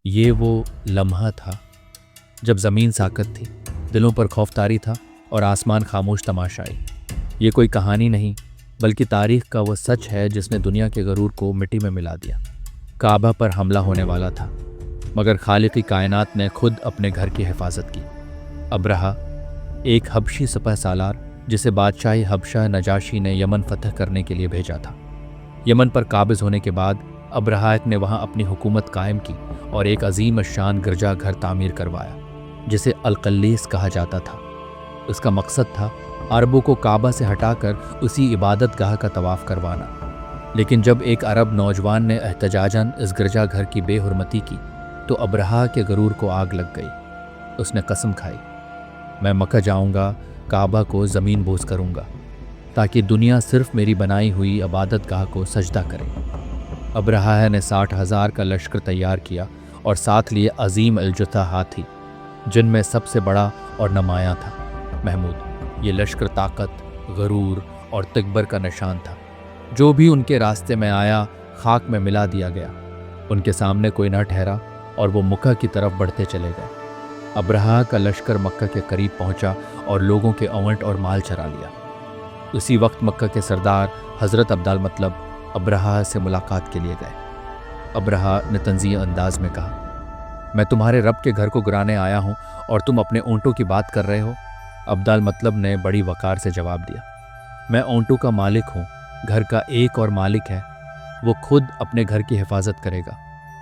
ये वो लम्हा था जब ज़मीन साकत थी, दिलों पर खौफतारी था और आसमान खामोश तमाशाई। ये कोई कहानी नहीं बल्कि तारीख का वो सच है जिसने दुनिया के गरूर को मिट्टी में मिला दिया। काबा पर हमला होने वाला था मगर खालिक़ी कायनात ने खुद अपने घर की हिफाजत की। अब्रहा एक हबशी सिपह सालार जिसे बादशाही हबशा नजाशी ने यमन फतह करने के लिए भेजा था। यमन पर काबिज होने के बाद अब्रहा ने वहाँ अपनी हुकूमत कायम की और एक अजीम शान गिरजा घर तामीर करवाया जिसे अलकल्लीस कहा जाता था। इसका मकसद था अरबों को काबा से हटाकर उसी इबादत गाह का तवाफ़ करवाना। लेकिन जब एक अरब नौजवान ने एहतजाजन इस गिरजा घर की बेहुरमती की तो अब्रहा के गरूर को आग लग गई। उसने कसम खाई, मैं मक्का जाऊंगा, काबा को ज़मीन बोझ करूंगा ताकि दुनिया सिर्फ मेरी बनाई हुई इबादत गाह को सजदा करे। अब्रहा ने 60,000 का लश्कर तैयार किया और साथ लिए अजीम अलजुथा हाथी जिनमें सबसे बड़ा और नमाया था महमूद। ये लश्कर ताकत, गरूर और तिकबर का निशान था। जो भी उनके रास्ते में आया खाक में मिला दिया गया। उनके सामने कोई न ठहरा और वो मक्का की तरफ बढ़ते चले गए। अब्रहा का लश्कर मक्का के करीब पहुंचा और लोगों के अवंट और माल चरा लिया। उसी वक्त मक्का के सरदार हज़रत अब्दाल मतलब अब्रहा से मुलाकात के लिए गए। अब्रहा ने तंज़ीह अंदाज में कहा, मैं तुम्हारे रब के घर को गिराने आया हूँ और तुम अपने ऊँटों की बात कर रहे हो। अब्दाल मतलब ने बड़ी वकार से जवाब दिया, मैं ऊँटों का मालिक हूँ, घर का एक और मालिक है, वो खुद अपने घर की हिफाजत करेगा।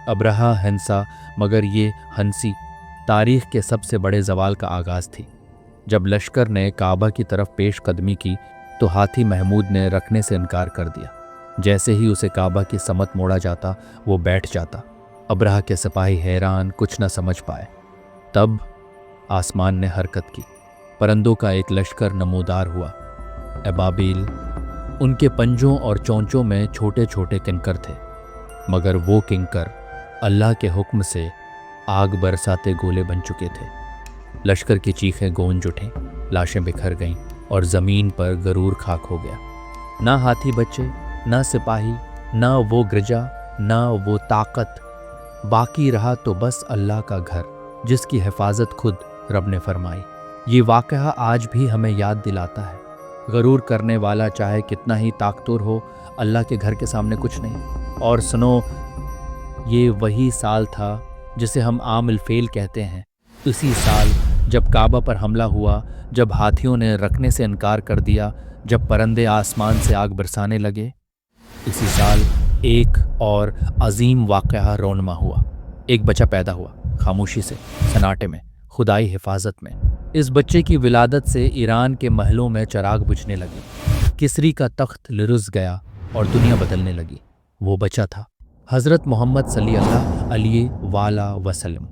अब्रहा हंसा मगर ये हंसी तारीख के सबसे बड़े जवाल का आगाज़ थी। जब लश्कर ने काबा की तरफ पेश कदमी की तो हाथी महमूद ने रखने से इनकार कर दिया। जैसे ही उसे काबा की समत मोड़ा जाता वो बैठ जाता। अब्रहा के सिपाही हैरान, कुछ न समझ पाए। तब आसमान ने हरकत की। परंदों का एक लश्कर नमूदार हुआ। अबाबील, उनके पंजों और चोंचों में छोटे छोटे किंकर थे मगर वो किंकर अल्लाह के हुक्म से आग बरसाते गोले बन चुके थे। लश्कर की चीखें गूंज उठें, लाशें बिखर गईं और ज़मीन पर गरूर खाक हो गया। ना हाथी बचे, ना सिपाही, ना वो गिरजा, ना वो ताकत। बाकी रहा तो बस अल्लाह का घर जिसकी हिफाजत खुद रब ने फरमाई। ये वाक़या आज भी हमें याद दिलाता है, गरूर करने वाला चाहे कितना ही ताकतवर हो, अल्लाह के घर के सामने कुछ नहीं। और सुनो, ये वही साल था जिसे हम आमिल फेल कहते हैं। उसी साल जब काबा पर हमला हुआ, जब हाथियों ने रखने से इनकार कर दिया, जब परंदे आसमान से आग बरसाने लगे। इसी साल एक और अजीम वाक़या रोनमा हुआ। एक बच्चा पैदा हुआ, खामोशी से, सन्नाटे में, खुदाई हिफाजत में। इस बच्चे की विलादत से ईरान के महलों में चिराग बुझने लगे, किसरी का तख्त लिरुज़ गया और दुनिया बदलने लगी। वो बच्चा था हज़रत मोहम्मद सल्लल्लाहु अलैहि वसल्लम।